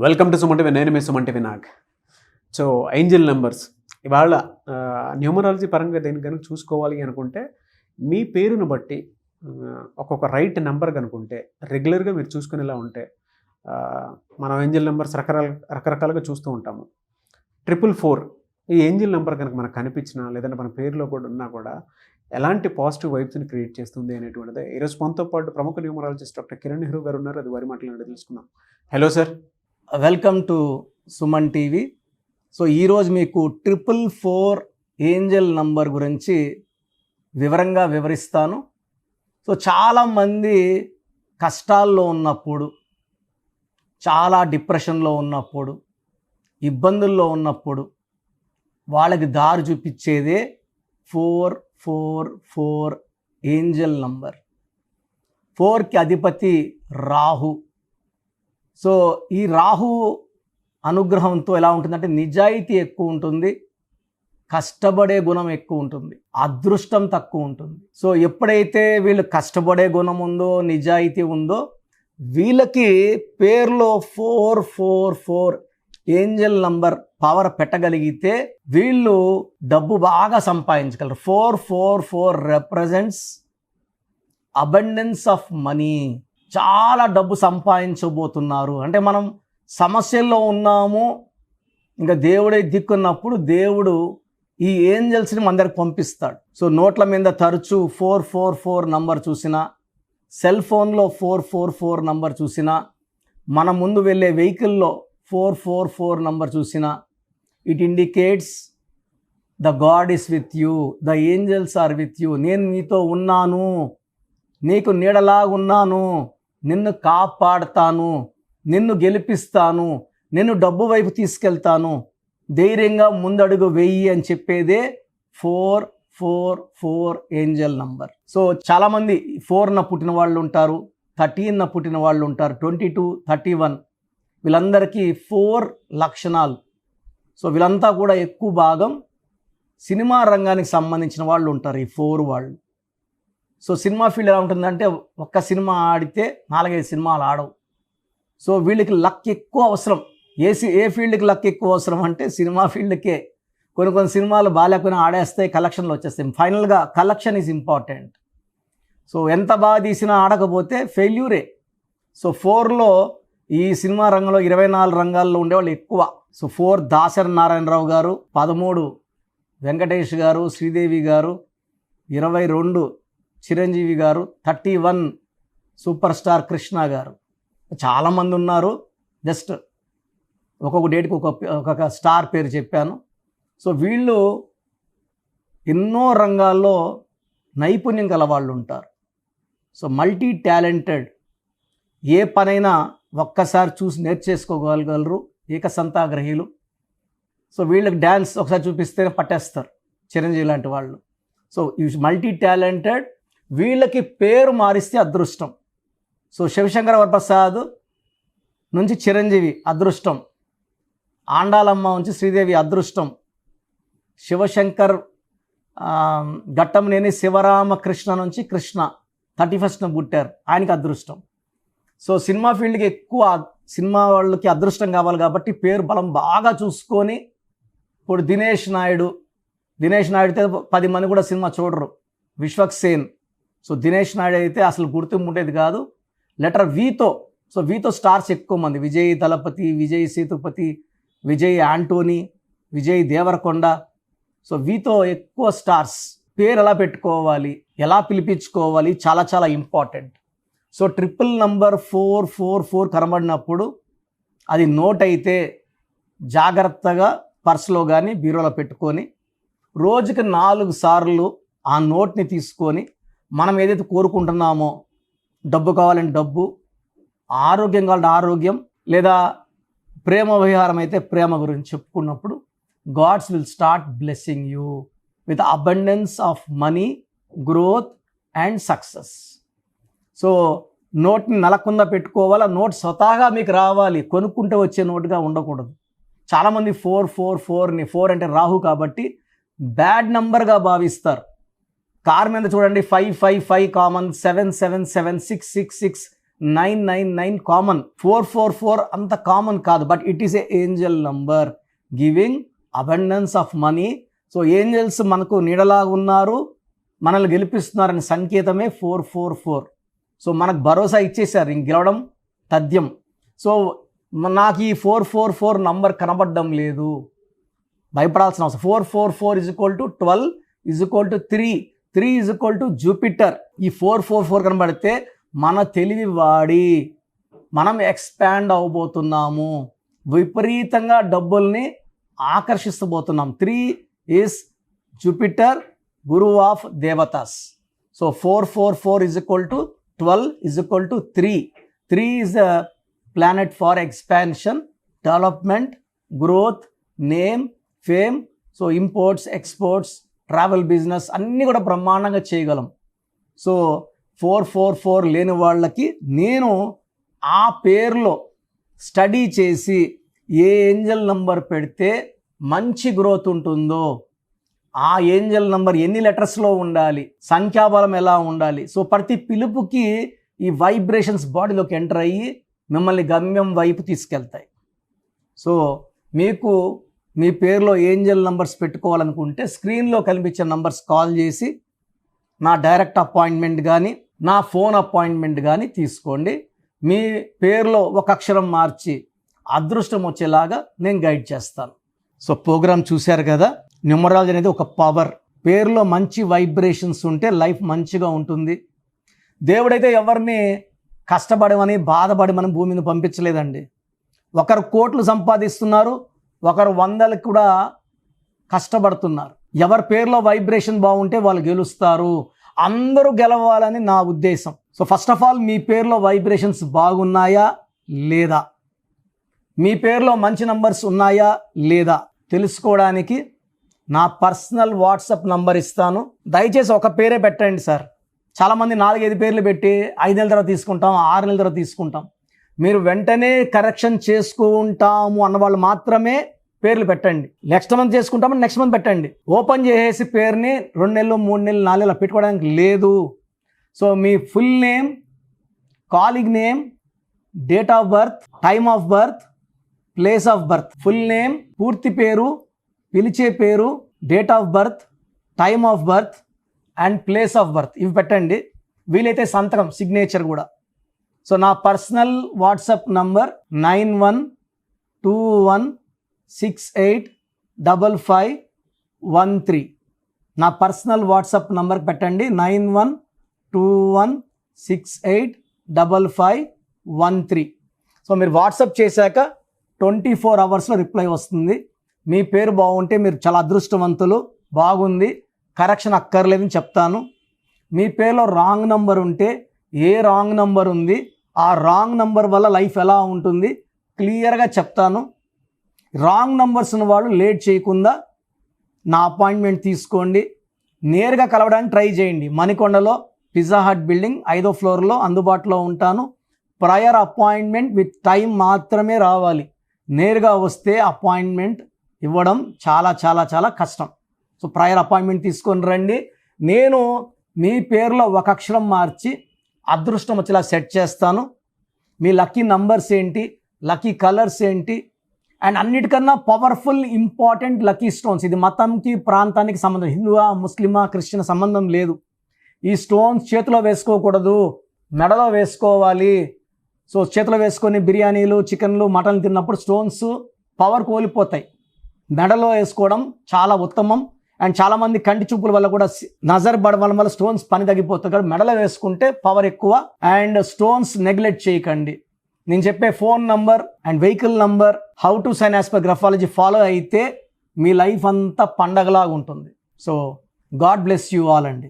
Welcome to Suman TV. నేను మీ Suman TV Nag. So angel numbers ఇవాళ న్యూమరాలజీ పరంగా దేనికి కనుక చూసుకోవాలి అనుకుంటే మీ పేరును బట్టి ఒక్కొక్క రైట్ నెంబర్ కనుకుంటే రెగ్యులర్గా మీరు చూసుకునేలా ఉంటే మనం ఏంజల్ నెంబర్స్ రకరకాలుగా చూస్తూ ఉంటాము. 444 ఈ ఏంజల్ నెంబర్ కనుక మనకు కనిపించినా లేదంటే మన పేరులో కూడా ఉన్నా కూడా ఎలాంటి పాజిటివ్ వైబ్స్ని క్రియేట్ చేస్తుంది అనేటువంటిది ఈరోజు మనతో పాటు ప్రముఖ న్యూమరాలజిస్ట్ డాక్టర్ కిరణ్ నెహ్రూ గారు ఉన్నారు. అది వారి మాటలు తెలుసుకుందాం. Hello sir, welcome to Suman TV. So ఈరోజు మీకు 444 ఏంజల్ నంబర్ గురించి వివరంగా వివరిస్తాను. సో చాలామంది కష్టాల్లో ఉన్నప్పుడు, చాలా డిప్రెషన్లో ఉన్నప్పుడు, ఇబ్బందుల్లో ఉన్నప్పుడు వాళ్ళకి దారి చూపించేదే 444 ఏంజల్ నంబర్. 4కి అధిపతి రాహు. సో ఈ రాహు అనుగ్రహంతో ఎలా ఉంటుందంటే నిజాయితీ ఎక్కువ ఉంటుంది, కష్టపడే గుణం ఎక్కువ ఉంటుంది, అదృష్టం తక్కువ ఉంటుంది. సో ఎప్పుడైతే వీళ్ళు కష్టపడే గుణం ఉందో, నిజాయితీ ఉందో, వీళ్ళకి పేరులో 444 ఏంజల్ నంబర్ పవర్ పెట్టగలిగితే వీళ్ళు డబ్బు బాగా సంపాదించగలరు. 444 రిప్రజెంట్స్ అబండెన్స్ ఆఫ్ మనీ. చాలా డబ్బు సంపాదించబోతున్నారు అంటే మనం సమస్యల్లో ఉన్నాము, ఇంకా దేవుడే దిక్కున్నప్పుడు దేవుడు ఈ ఏంజల్స్ని మన దగ్గరికి పంపిస్తాడు. సో నోట్ల మీద తరచూ 444 నంబర్ చూసినా, సెల్ ఫోన్లో 444 నంబర్ చూసినా, మన ముందు వెళ్ళే వెహికల్లో 444 నంబర్ చూసినా, it indicates the God is with you, the angels are with you. నేను నీతో ఉన్నాను, నీకు నీడలాగున్నాను, నిన్ను కాపాడుతాను, నిన్ను గెలిపిస్తాను, నిన్ను డబ్బు వైపు తీసుకెళ్తాను, ధైర్యంగా ముందడుగు వెయ్యి అని చెప్పేదే 444 ఏంజల్ నంబర్. సో చాలామంది 4న పుట్టిన వాళ్ళు ఉంటారు, 13న పుట్టిన వాళ్ళు ఉంటారు, 22, 31 వీళ్ళందరికీ 4 లక్షణాలు. సో వీళ్ళంతా కూడా ఎక్కువ భాగం సినిమా రంగానికి సంబంధించిన వాళ్ళు ఉంటారు, ఈ 4 వాళ్ళు. సో సినిమా ఫీల్డ్ ఎలా ఉంటుందంటే ఒక్క సినిమా ఆడితే 4-5 సినిమాలు ఆడవు. సో వీళ్ళకి లక్ ఎక్కువ అవసరం. ఏ ఫీల్డ్కి లక్ ఎక్కువ అవసరం అంటే సినిమా ఫీల్డ్కే. కొన్ని సినిమాలు బాగాలేకపోయినా ఆడేస్తాయి, కలెక్షన్లు వచ్చేస్తాయి. ఫైనల్గా కలెక్షన్ ఈజ్ ఇంపార్టెంట్. సో ఎంత బాగా తీసినా ఆడకపోతే ఫెయిల్యూరే. సో 4లో ఈ సినిమా రంగంలో 24 రంగాల్లో ఉండేవాళ్ళు ఎక్కువ. సో 4 దాసరి నారాయణరావు గారు, 13 వెంకటేష్ గారు, శ్రీదేవి గారు, 22 చిరంజీవి గారు, 31 సూపర్ స్టార్ కృష్ణ గారు. చాలామంది ఉన్నారు. జస్ట్ ఒక్కొక్క డేట్కి ఒక్కొక్క స్టార్ పేరు చెప్పాను. సో వీళ్ళు ఎన్నో రంగాల్లో నైపుణ్యం గల వాళ్ళు ఉంటారు. So multi talented. ఏ పనైనా ఒక్కసారి చూసి నేర్చేసుకోగలగలరు, ఏకసంతాగ్రహీలు. సో వీళ్ళకి డ్యాన్స్ ఒకసారి చూపిస్తేనే పట్టేస్తారు, చిరంజీవి లాంటి వాళ్ళు. సో ఈ మల్టీ టాలెంటెడ్. వీళ్ళకి పేరు మారిస్తే అదృష్టం. సో శివశంకర వరప్రసాద్ నుంచి చిరంజీవి అదృష్టం, ఆండాలమ్మ నుంచి శ్రీదేవి అదృష్టం, శివశంకర్ ఘట్టంనేని శివరామకృష్ణ నుంచి కృష్ణ 31న పుట్టారు, ఆయనకి అదృష్టం. సో సినిమా ఫీల్డ్కి ఎక్కువ సినిమా వాళ్ళకి అదృష్టం కావాలి కాబట్టి పేరు బలం బాగా చూసుకొని, ఇప్పుడు దినేష్ నాయుడుతో 10 మంది కూడా సినిమా చూడరు. విశ్వక్సేన్. సో దినేష్ నాయుడు అయితే అసలు గుర్తింపు ఉండేది కాదు. లెటర్ వీతో. సో వీతో స్టార్స్ ఎక్కువ మంది. విజయ్ దళపతి, విజయ్ సేతుపతి, విజయ్ ఆంటోనీ, విజయ్ దేవరకొండ. సో వీతో ఎక్కువ స్టార్స్. పేరు ఎలా పెట్టుకోవాలి, ఎలా పిలిపించుకోవాలి, చాలా చాలా ఇంపార్టెంట్. సో ట్రిపుల్ నంబర్ 444 కనబడినప్పుడు అది నోట్ అయితే జాగ్రత్తగా పర్సులో కానీ బీరోలో పెట్టుకొని రోజుకి 4 సార్లు ఆ నోట్ని తీసుకొని మనం ఏదైతే కోరుకుంటున్నామో, డబ్బు కావాలంటే డబ్బు, ఆరోగ్యం కావాలంటే ఆరోగ్యం, లేదా ప్రేమ విహారం అయితే ప్రేమ గురించి చెప్పుకున్నప్పుడు gods will start blessing you with abundance of money, growth and success. So నోట్ని నలకుండా పెట్టుకోవాలా, నోట్ స్వతహాగా మీకు రావాలి, కొనుక్కుంటే వచ్చే నోటుగా ఉండకూడదు. చాలామంది 444ని 4 అంటే రాహు కాబట్టి బ్యాడ్ నంబర్గా భావిస్తారు. కార్ మీద చూడండి 555 కామన్, 777, 666, 999 కామన్, 444 అంత కామన్ కాదు, but it is a Angel number giving abundance of money. So angels మనకు నీడలాగా ఉన్నారు, మనల్ని గెలిపిస్తున్నారనే సంకేతమే 444. సో మనకు భరోసా ఇచ్చేసారు, ఇంక గెలవడం తథ్యం. సో నాకు ఈ 444 నంబర్ కనబడడం లేదు, భయపడాల్సిన అవసరం. 444 12 3, 3 జూపిటర్. ఈ 444 కనబడితే మన తెలివి వాడి మనం ఎక్స్పాండ్ అవబోతున్నాము, విపరీతంగా డబ్బుల్ని ఆకర్షిస్తబోతున్నాం. 3 ఈస్ జూపిటర్, గురువు ఆఫ్ దేవతాస్. So 444 12 3. 3 is the planet for expansion, development, growth, name, fame. So imports, exports, travel, business అన్నీ కూడా బ్రహ్మాండంగా చేయగలం. సో 444 లేని వాళ్ళకి నేను ఆ పేరులో స్టడీ చేసి ఏ ఏంజల్ నంబర్ పెడితే మంచి గ్రోత్ ఉంటుందో, ఆ ఏంజల్ నంబర్ ఎన్ని లెటర్స్లో ఉండాలి, సంఖ్యాబలం ఎలా ఉండాలి. సో ప్రతి పిలుపుకి ఈ వైబ్రేషన్స్ బాడీలోకి ఎంటర్ అయ్యి మిమ్మల్ని గమ్యం వైపు తీసుకెళ్తాయి. సో మీకు మీ పేరులో ఏంజల్ నంబర్స్ పెట్టుకోవాలనుకుంటే స్క్రీన్లో కనిపించే నంబర్స్ కాల్ చేసి నా డైరెక్ట్ అపాయింట్మెంట్ కానీ నా ఫోన్ అపాయింట్మెంట్ కానీ తీసుకోండి. మీ పేరులో ఒక అక్షరం మార్చి అదృష్టం వచ్చేలాగా నేను గైడ్ చేస్తాను. సో ప్రోగ్రామ్ చూశారు కదా, న్యూమరాలజీ అనేది ఒక పవర్. పేరులో మంచి వైబ్రేషన్స్ ఉంటే లైఫ్ మంచిగా ఉంటుంది. దేవుడైతే ఎవరిని కష్టపడమని బాధపడమని భూమి మీద పంపించలేదండి. ఒకరు కోట్లు సంపాదిస్తున్నారు, ఒకరు 100లకు కూడా కష్టపడుతున్నారు. ఎవరి పేరులో వైబ్రేషన్ బాగుంటే వాళ్ళు గెలుస్తారు. అందరూ గెలవాలని నా ఉద్దేశం. సో ఫస్ట్ ఆఫ్ ఆల్ మీ పేరులో వైబ్రేషన్స్ బాగున్నాయా లేదా, మీ పేరులో మంచి నంబర్స్ ఉన్నాయా లేదా తెలుసుకోవడానికి నా పర్సనల్ వాట్సాప్ నంబర్ ఇస్తాను. దయచేసి ఒక పేరే పెట్టండి సార్. చాలామంది 4-5 పేర్లు పెట్టి 5 నెలల తర్వాత తీసుకుంటాం, 6 నెలల తర్వాత తీసుకుంటాం. మీరు వెంటనే కరెక్షన్ చేసుకుంటాము అన్నవాళ్ళు మాత్రమే పేర్లు పెట్టండి. నెక్స్ట్ మంత్ చేసుకుంటామని నెక్స్ట్ మంత్ పెట్టండి. ఓపెన్ చేసేసి పేరుని 2 నెలలు 3 నెలలు 4 నెలలు పెట్టుకోవడానికి లేదు. So me full name, calling name, date of birth, time of birth, place of birth, full name, పూర్తి పేరు, పిలిచే పేరు, date of birth, time of birth and place of birth ఇవి పెట్టండి. వీలైతే సంతకం, సిగ్నేచర్ కూడా. సో నా పర్సనల్ వాట్సాప్ నంబర్ 9121685513. నా పర్సనల్ వాట్సాప్ నంబర్ పెట్టండి 9121685513. సో మీరు వాట్సాప్ చేశాక 24 అవర్స్లో రిప్లై వస్తుంది. మీ పేరు బాగుంటే మీరు చాలా అదృష్టవంతులు, బాగుంది, కరెక్షన్ అక్కర్లేదని చెప్తాను. మీ పేరులో రాంగ్ నంబర్ ఉంటే ఏ రాంగ్ నంబర్ ఉంది, ఆ రాంగ్ నంబర్ వల్ల లైఫ్ ఎలా ఉంటుంది క్లియర్గా చెప్తాను. రాంగ్ నంబర్స్ ఉన్న వాళ్ళు లేట్ చేయకుండా నా అపాయింట్మెంట్ తీసుకోండి. నేరుగా కలవడానికి ట్రై చేయండి. మణికొండలో పిజ్జా హట్ బిల్డింగ్ 5వ ఫ్లోర్లో అందుబాటులో ఉంటాను. ప్రయర్ అపాయింట్మెంట్ విత్ టైం మాత్రమే రావాలి. నేరుగా వస్తే అపాయింట్మెంట్ ఇవ్వడం చాలా చాలా చాలా కష్టం. సో ప్రయర్ అపాయింట్మెంట్ తీసుకొని రండి. నేను మీ పేరులో ఒక అక్షరం మార్చి అదృష్టం వచ్చేలా సెట్ చేస్తాను. మీ లక్కీ నంబర్స్ ఏంటి, లక్కీ కలర్స్ ఏంటి, అండ్ అన్నిటికన్నా పవర్ఫుల్ ఇంపార్టెంట్ లక్కీ స్టోన్స్. ఇది మతంకి ప్రాంతానికి సంబంధం, హిందువా ముస్లిమా క్రిస్టియన్ సంబంధం లేదు. ఈ స్టోన్స్ చేతిలో వేసుకోకూడదు, మెడలో వేసుకోవాలి. సో చేతిలో వేసుకొని బిర్యానీలు, చికెన్లు, మటన్లు తిన్నప్పుడు స్టోన్స్ పవర్ కోల్పోతాయి. మెడలో వేసుకోవడం చాలా ఉత్తమం. అండ్ చాలామంది కంటి చూపుల వల్ల కూడా నజర్ పడడం వల్ల స్టోన్స్ పని తగ్గిపోతుంది. కాబట్టి మెడలో వేసుకుంటే పవర్ ఎక్కువ. అండ్ స్టోన్స్ నెగ్లెక్ట్ చేయకండి. నేను చెప్పే phone number and vehicle number, how to sign as per graphology follow అయితే మీ లైఫ్ అంతా పండగలాగా ఉంటుంది. So God bless you all అండి.